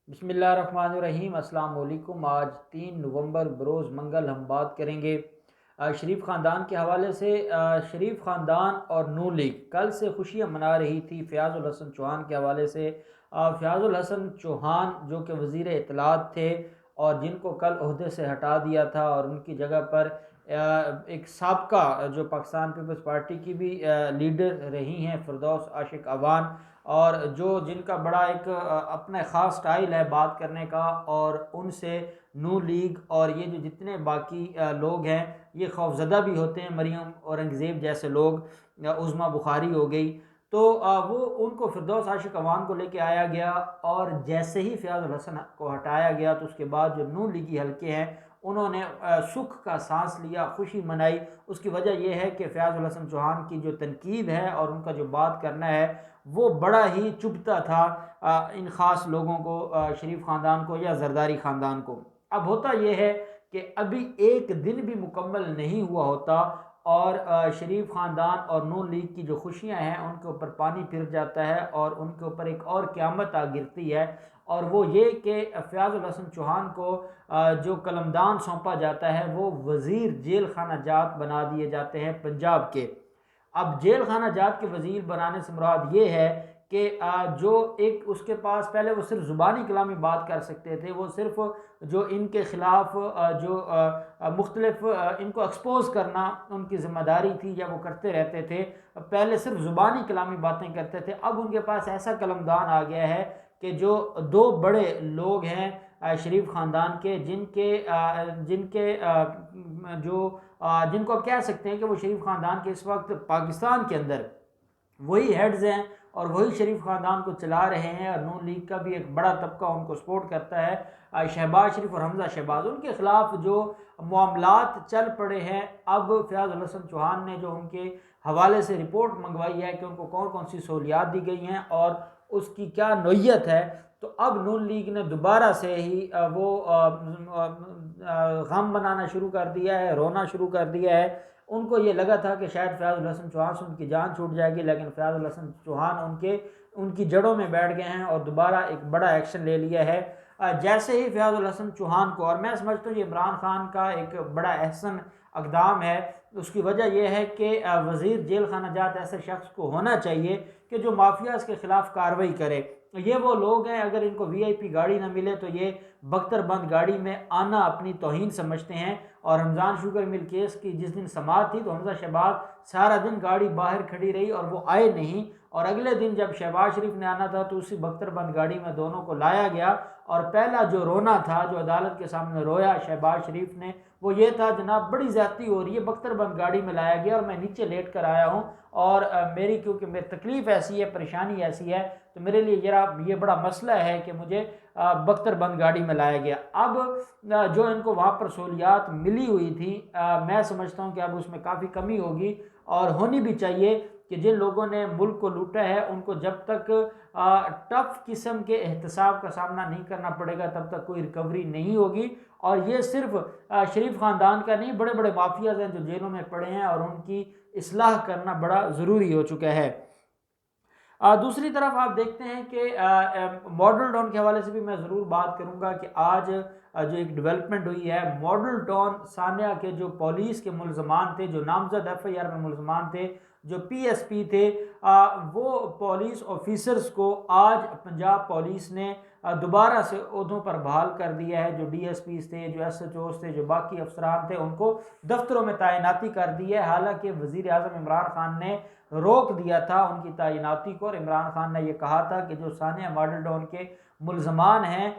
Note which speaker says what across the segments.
Speaker 1: बिस्मिल्लाहिर्रहमानिर्रहीम। अस्सलाम वालेकुम। आज 3 नवंबर बरोज़ मंगल हम बात करेंगे शरीफ ख़ानदान के हवाले से। शरीफ ख़ानदान और नून लीग कल से खुशियाँ मना रही थी फ़याज़ुल हसन चौहान के हवाले से। फ़याज़ुल हसन चौहान जो कि वज़ीर इत्तलात थे और जिनको कल ओहदे से हटा दिया था और उनकी जगह पर एक साबका जो पाकिस्तान पीपल्स पार्टी की भी लीडर रही हैं फ़िरदौस आशिक अवान, और जो जिनका बड़ा एक अपना ख़ास स्टाइल है बात करने का, और उनसे नून लीग और ये जो जितने बाकी लोग हैं ये खौफज़दा भी होते हैं। मरियम औरंगज़ेब जैसे लोग, उज़मा बुखारी हो गई, तो वो उनको फ़िरदौस आशिक अवान को लेके आया गया। और जैसे ही फ़याज़ुल हसन को हटाया गया तो उसके बाद जो नून लीगी हल्के हैं उन्होंने सुख का सांस लिया, खुशी मनाई। उसकी वजह यह है कि फ़याज़ुल हसन चौहान की जो तनकीद है और उनका जो बात करना है वो बड़ा ही चुभता था इन ख़ास लोगों को, शरीफ ख़ानदान को या ज़रदारी ख़ानदान को। अब होता यह है कि अभी एक दिन भी मुकम्मल नहीं हुआ होता और शरीफ ख़ानदान और नून लीग की जो खुशियां हैं उनके ऊपर पानी फिर जाता है और उनके ऊपर एक और क़यामत आ गिरती है। और वो ये कि फ़याज़ुल हसन चौहान को जो कलमदान सौंपा जाता है वो वज़ीर जेल खाना जात बना दिए जाते हैं पंजाब के। अब जेल खाना जात के वज़ीर बनाने से मुराद ये है कि जो एक उसके पास पहले वो सिर्फ ज़ुबानी कलामी बात कर सकते थे, वो सिर्फ जो इनके ख़िलाफ़ जो मुख्तलिफ इनको एक्सपोज़ करना उनकी ज़िम्मेदारी थी या वो करते रहते थे। पहले सिर्फ ज़ुबानी कलामी बातें करते थे, अब उनके पास ऐसा कलमदान आ गया है कि जो दो बड़े लोग हैं शरीफ ख़ानदान के, जिनको आप कह सकते हैं कि वो शरीफ ख़ानदान के इस वक्त पाकिस्तान के अंदर वही हेड्स हैं और वही शरीफ ख़ानदान को चला रहे हैं। और नून लीग का भी एक बड़ा तबका उनको सपोर्ट करता है। शहबाज शरीफ और हमजा शहबाज, उनके ख़िलाफ़ जो मामलात चल पड़े हैं, अब फ़याज़ुल हसन चौहान ने जो उनके हवाले से रिपोर्ट मंगवाई है कि उनको कौन कौन सी सहूलियात दी गई हैं और उसकी क्या नोयत है, तो अब नून लीग ने दोबारा से ही वो गम बनाना शुरू कर दिया है, रोना शुरू कर दिया है। उनको ये लगा था कि शायद फ़याज़ुल हसन चौहान से उनकी जान छूट जाएगी, लेकिन फ़याज़ुल हसन चौहान उनकी जड़ों में बैठ गए हैं और दोबारा एक बड़ा एक्शन ले लिया है। जैसे ही फ़याज़ुल हसन चौहान को, और मैं समझता हूँ ये इमरान खान का एक बड़ा अहसन इक़दाम है, उसकी वजह यह है कि वज़ीर जेल खाना जात ऐसे शख्स को होना चाहिए कि जो माफियाज़ के ख़िलाफ़ कार्रवाई करे। ये वो लोग हैं, अगर इनको वीआईपी गाड़ी ना मिले तो ये बख्तरबंद गाड़ी में आना अपनी तौहीन समझते हैं। और रमज़ान शुगर मिल केस की जिस दिन समाअत थी तो हमजा शहबाज सारा दिन गाड़ी बाहर खड़ी रही और वो आए नहीं, और अगले दिन जब शहबाज शरीफ ने आना था तो उसी बख्तरबंद गाड़ी में दोनों को लाया गया। और पहला जो रोना था, जो अदालत के सामने रोया शहबाज शरीफ ने, वो ये था, जनाब बड़ी ज़्यादती हो रही है, बख्तरबंद गाड़ी में लाया गया और मैं नीचे लेट कर आया हूँ और मेरी क्योंकि मेरी तकलीफ़ ऐसी है, परेशानी ऐसी है, तो मेरे लिए ये बड़ा मसला है कि मुझे बख्तरबंद गाड़ी में लाया गया। अब जो इनको वहाँ पर सहूलियात मिली हुई थी, मैं समझता हूँ कि अब उसमें काफ़ी कमी होगी और होनी भी चाहिए कि जिन लोगों ने मुल्क को लूटा है उनको जब तक टफ किस्म के एहतसाब का सामना नहीं करना पड़ेगा तब तक कोई रिकवरी नहीं होगी। और ये सिर्फ शरीफ ख़ानदान का नहीं, बड़े बड़े माफियाज हैं जो जेलों में पड़े हैं और उनकी इस्लाह करना बड़ा ज़रूरी हो चुका है। दूसरी तरफ आप देखते हैं कि मॉडल टाउन के हवाले से भी मैं ज़रूर बात करूंगा कि आज जो एक डेवलपमेंट हुई है, मॉडल टाउन सान्या के जो पुलिस के मुलजमान थे, जो नामजद एफआईआर में मुलजमान थे, जो पीएसपी थे, वो पुलिस ऑफिसर्स को आज पंजाब पुलिस ने दोबारा से ओहदों पर बहाल कर दिया है। जो डीएसपी थे, जो एसएचओ थे, जो बाकी अफसरान थे, उनको दफ्तरों में तैनाती कर दी है। हालांकि वज़ीर आज़म इमरान खान ने रोक दिया था उनकी तैनाती को, और इमरान खान ने यह कहा था कि जो सानिया मॉडल टाउन के मुलजमान हैं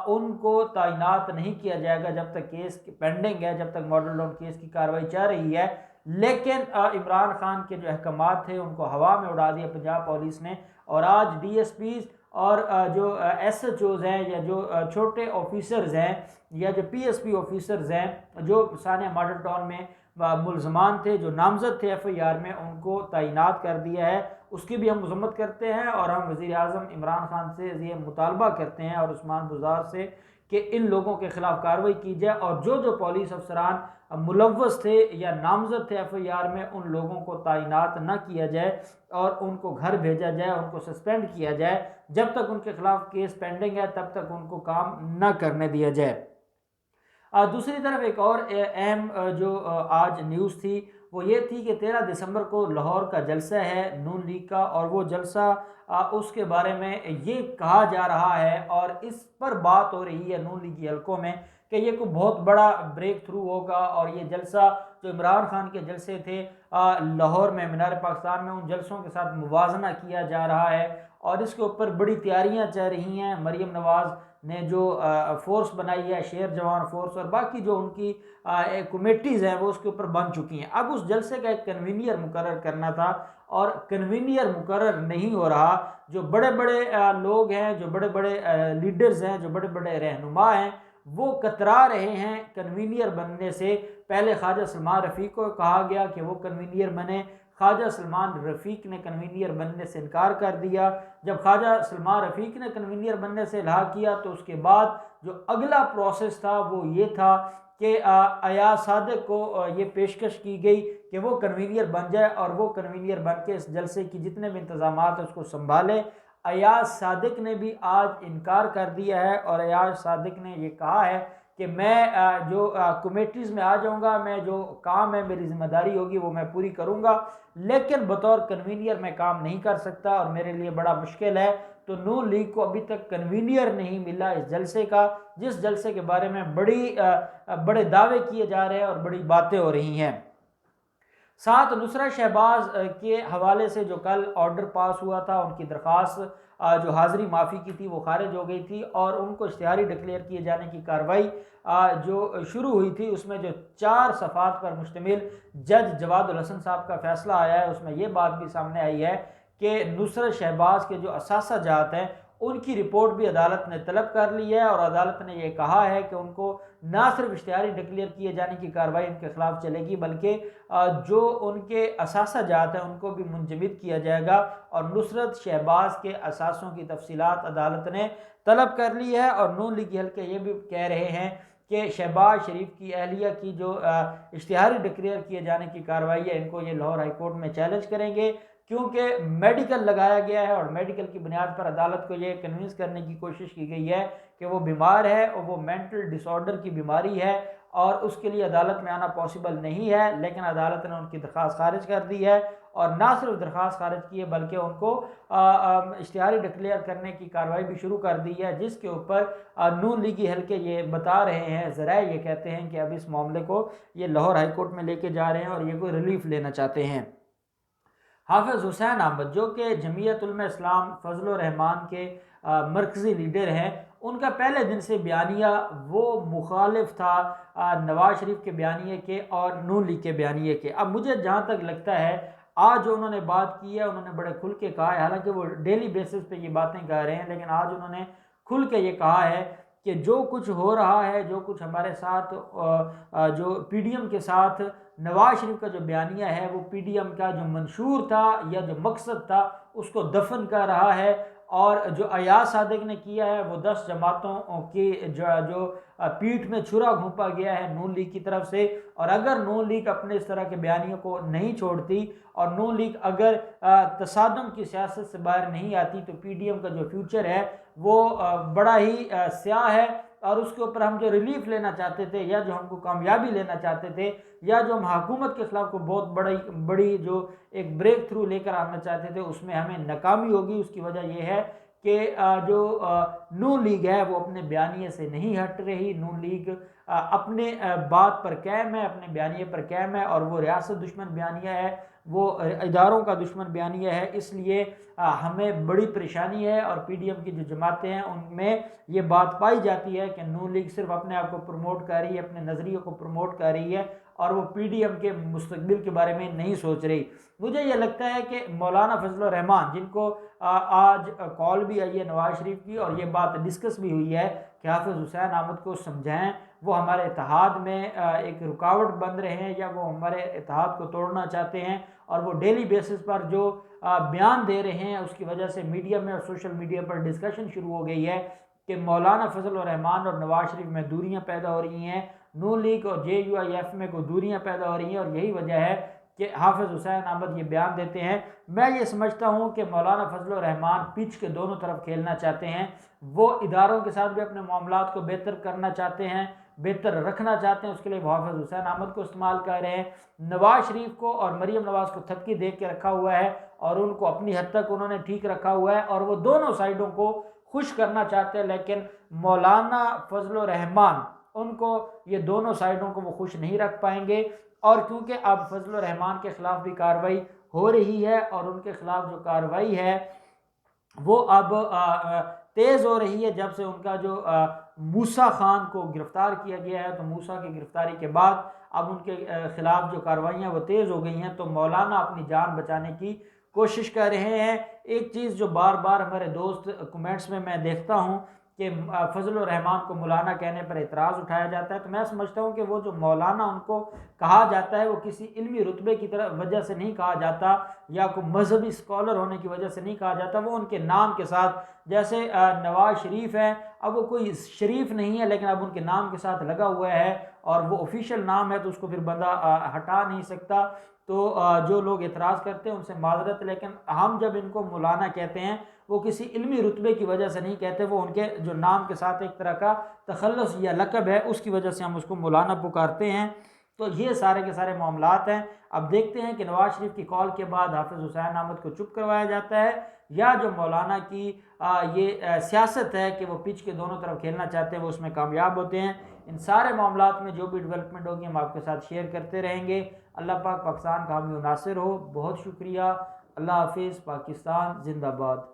Speaker 1: उनको तैनात नहीं किया जाएगा जब तक केस पेंडिंग है, जब तक मॉडल टाउन केस की कार्रवाई चल रही है। लेकिन इमरान खान के जो अहकामात थे उनको हवा में उड़ा दिया पंजाब पुलिस ने, और आज डीएसपी और जो एसएचओज हैं या जो छोटे ऑफिसर्स हैं या जो पीएसपी ऑफिसर्स हैं जो सानिया मॉडल टाउन में मुलजमान थे, जो नामजद थे एफआईआर में, उनको तैनात कर दिया है। उसकी भी हम मजम्मत करते हैं और हम वज़ीर आज़म इमरान खान से ये मुतालबा करते हैं और उस्मान बुज़दार से कि इन लोगों के ख़िलाफ़ कार्रवाई की जाए और जो जो पुलिस अफसरान मुलव्वस थे या नामज़द थे एफआईआर में, उन लोगों को तैनात ना किया जाए और उनको घर भेजा जाए, उनको सस्पेंड किया जाए। जब तक उनके खिलाफ केस पेंडिंग है तब तक उनको काम न करने दिया जाए। दूसरी तरफ एक और अहम जो आज न्यूज़ थी वो ये थी कि 13 दिसंबर को लाहौर का जलसा है नून लीग का, और वो जलसा उसके बारे में ये कहा जा रहा है और इस पर बात हो रही है नून लीगी हलकों में कि ये कोई बहुत बड़ा ब्रेक थ्रू होगा और ये जलसा जो इमरान खान के जलसे थे लाहौर में मीनार पाकिस्तान में, उन जलसों के साथ मुवाजना किया जा रहा है और इसके ऊपर बड़ी तैयारियां चल रही हैं। मरीम नवाज़ ने जो फोर्स बनाई है, शेर जवान फोर्स, और बाकी जो उनकी कमेटीज़ हैं वो उसके ऊपर बन चुकी हैं। अब उस जलसे का एक कन्वीनियर मुकर्रर करना था और कन्वीनियर मुकर्रर नहीं हो रहा। जो बड़े बड़े लोग हैं, जो बड़े बड़े लीडर्स हैं, जो बड़े बड़े रहनुमा हैं, वो कतरा रहे हैं कन्वीनियर बनने से। पहले ख्वाजा सलमान रफ़ीक को कहा गया कि वो कन्वीनियर बने, ख्वाजा सलमान रफ़ीक ने कन्वीनियर बनने से इनकार कर दिया। जब ख्वाजा सलमान रफ़ीक ने कन्वीनियर बनने से इल्हा किया तो उसके बाद जो अगला प्रोसेस था वो ये था कि अयाज सादिक को ये पेशकश की गई कि वो कन्वीनियर बन जाए और वो कन्वीनियर बन के इस जलसे की जितने भी इंतज़ामात हैं उसको संभाले। अयाज सादिक ने भी आज इनकार कर दिया है और अयाज सादिक ने ये कहा है कि मैं जो कमेटीज़ में आ जाऊंगा, मैं जो काम है मेरी जिम्मेदारी होगी वो मैं पूरी करूंगा, लेकिन बतौर कन्वीनियर मैं काम नहीं कर सकता और मेरे लिए बड़ा मुश्किल है। तो नून लीग को अभी तक कन्वीनियर नहीं मिला इस जलसे का, जिस जलसे के बारे में बड़े दावे किए जा रहे हैं और बड़ी बातें हो रही हैं। साथ नुसरत शहबाज के हवाले से जो कल ऑर्डर पास हुआ था, उनकी दरख्वास्त जो हाज़री माफ़ी की थी वो खारिज हो गई थी और उनको इश्तिहारी डिक्लेयर किए जाने की कार्रवाई जो शुरू हुई थी उसमें जो 4 सफ़ात पर मुश्तमिल जज जवाद उल हसन साहब का फ़ैसला आया है उसमें ये बात भी सामने आई है कि नुसरत शहबाज के जो असासा जात हैं उनकी रिपोर्ट भी अदालत ने तलब कर ली है और अदालत ने यह कहा है कि उनको ना सिर्फ इश्तिहारी डिक्लेयर किए जाने की कार्रवाई उनके खिलाफ चलेगी बल्कि जो उनके असासा जात हैं उनको भी मुंजमद किया जाएगा। और नुसरत शहबाज के असासों की तफसीलात अदालत ने तलब कर ली है और नून लीगी हल्के ये भी कह रहे हैं कि शहबाज शरीफ की अहलिया की जो इश्तिहारी डिक्लेयर किए जाने की कार्रवाई है इनको ये लाहौर हाई कोर्ट में चैलेंज करेंगे, क्योंकि मेडिकल लगाया गया है और मेडिकल की बुनियाद पर अदालत को ये कन्विंस करने की कोशिश की गई है कि वो बीमार है और वो मेंटल डिसऑर्डर की बीमारी है और उसके लिए अदालत में आना पॉसिबल नहीं है। लेकिन अदालत ने उनकी दरख्वास्त खारिज कर दी है और ना सिर्फ दरख्वास्त खारिज की है बल्कि उनको इश्तिहारी डिक्लेयर करने की कार्रवाई भी शुरू कर दी है, जिसके ऊपर नून लीगी हल्के ये बता रहे हैं, ज़रा ये कहते हैं कि अब इस मामले को ये लाहौर हाई कोर्ट में लेके जा रहे हैं और ये कोई रिलीफ लेना चाहते हैं। हाफिज़ हुसैन अहमद जो कि जमीयत उलमा इस्लाम फजल रहमान के मरकज़ी लीडर हैं, उनका पहले दिन से बयानिया वो मुखालिफ था नवाज शरीफ के बयानिए के और नून लीग के बयानिए के। अब मुझे जहाँ तक लगता है आज जो उन्होंने बात की है उन्होंने बड़े खुल के कहा है, हालांकि वो डेली बेसिस पे ये बातें कह रहे हैं लेकिन आज उन्होंने खुल के ये कहा है कि जो कुछ हो रहा है, जो कुछ हमारे साथ जो पीडीएम के साथ नवाज शरीफ का जो बयानिया है वो पीडीएम का जो मंशूर था या जो मकसद था उसको दफन कर रहा है। और जो अयाज सादिक ने किया है वो 10 जमातों की जो पीठ में छुरा घोंपा गया है नून लीग की तरफ से। और अगर नून लीग अपने इस तरह के बयानियों को नहीं छोड़ती और नून लीग अगर तसादम की सियासत से बाहर नहीं आती तो पीडीएम का जो फ्यूचर है वो बड़ा ही स्याह है। और उसके ऊपर हम जो रिलीफ लेना चाहते थे या जो हमको कामयाबी लेना चाहते थे या जो हम हुकूमत के खिलाफ को बहुत बड़ी जो एक ब्रेक थ्रू लेकर आना चाहते थे उसमें हमें नाकामी होगी। उसकी वजह यह है कि जो नून लीग है वो अपने बयानिए से नहीं हट रही। नून लीग अपने बात पर कायम है, अपने बयानिए पर कायम है और वो रियासत दुश्मन बयानिया है, वो इदारों का दुश्मन बयानिया है। इसलिए हमें बड़ी परेशानी है और पीडीएम की जो जमातें हैं उनमें ये बात पाई जाती है कि नून लीग सिर्फ अपने आप को प्रमोट कर रही है, अपने नज़रिए को प्रमोट कर रही है और वो पीडीएम के मुस्तकबिल के बारे में नहीं सोच रही। मुझे ये लगता है कि मौलाना फजल रहमान जिनको आज कॉल भी आई है नवाज शरीफ की और ये बात डिस्कस भी हुई है कि हाफिज़ हुसैन अहमद को समझाएं, वो हमारे इत्तेहाद में एक रुकावट बन रहे हैं या वो हमारे इत्तेहाद को तोड़ना चाहते हैं। और वो डेली बेसिस पर जो बयान दे रहे हैं उसकी वजह से मीडिया में और सोशल मीडिया पर डिस्कशन शुरू हो गई है कि मौलाना फजल रहमान और नवाज शरीफ में दूरियां पैदा हो रही हैं, नून लीग और JUIF में को दूरियां पैदा हो रही हैं, और यही वजह है कि हाफिज़ हुसैन अहमद ये बयान देते हैं। मैं ये समझता हूँ कि मौलाना फजल रहमान पिच के दोनों तरफ खेलना चाहते हैं, वो इदारों के साथ भी अपने मामलात को बेहतर करना चाहते हैं, बेहतर रखना चाहते हैं, उसके लिए वो हाफिज़ हुसैन अहमद को इस्तेमाल कर रहे हैं। नवाज शरीफ को और मरीम नवाज को थपकी दे के रखा हुआ है और उनको अपनी हद तक उन्होंने ठीक रखा हुआ है, और वो दोनों साइडों को खुश करना चाहते हैं, लेकिन मौलाना फजल रहमान उनको ये दोनों साइडों को वो खुश नहीं रख पाएंगे। और क्योंकि अब फजल रहमान के ख़िलाफ़ भी कार्रवाई हो रही है, और उनके ख़िलाफ़ जो कार्रवाई है वो अब तेज़ हो रही है, जब से उनका जो मूसा खान को गिरफ़्तार किया गया है, तो मूसा की गिरफ़्तारी के बाद अब उनके ख़िलाफ़ जो कार्रवाइयाँ वो तेज़ हो गई हैं, तो मौलाना अपनी जान बचाने की कोशिश कर रहे हैं। एक चीज़ जो बार बार हमारे दोस्त कमेंट्स में मैं देखता हूँ कि फजल रहमान को मौलाना कहने पर एतराज़ उठाया जाता है, तो मैं समझता हूँ कि वो जो मौलाना उनको कहा जाता है वो किसी इल्मी रुतबे की तरह वजह से नहीं कहा जाता, या कोई मजहबी स्कॉलर होने की वजह से नहीं कहा जाता, वो उनके नाम के साथ, जैसे नवाज शरीफ है, अब वो कोई शरीफ नहीं है लेकिन अब उनके नाम के साथ लगा हुआ है और वो ऑफिशियल नाम है, तो उसको फिर बंदा हटा नहीं सकता। तो जो लोग एतराज़ करते हैं उनसे माजरत, लेकिन हम जब इनको मौलाना कहते हैं वो किसी इल्मी रुतबे की वजह से नहीं कहते, वो उनके जो नाम के साथ एक तरह का तखल्लुस या लक़ब है उसकी वजह से हम उसको मौलाना पुकारते हैं। तो ये सारे के सारे मामलात हैं। अब देखते हैं कि नवाज शरीफ की कॉल के बाद हाफिज़ हुसैन अहमद को चुप करवाया जाता है, या जो मौलाना की ये सियासत है कि वो पिच के दोनों तरफ खेलना चाहते हैं वो उसमें कामयाब होते हैं। इन सारे मामलात में जो भी डेवलपमेंट होगी हम आपके साथ शेयर करते रहेंगे। अल्लाह पाक पाकिस्तान का हामी नासिर हो। बहुत शुक्रिया। अल्लाह हाफिज़। पाकिस्तान जिंदाबाद।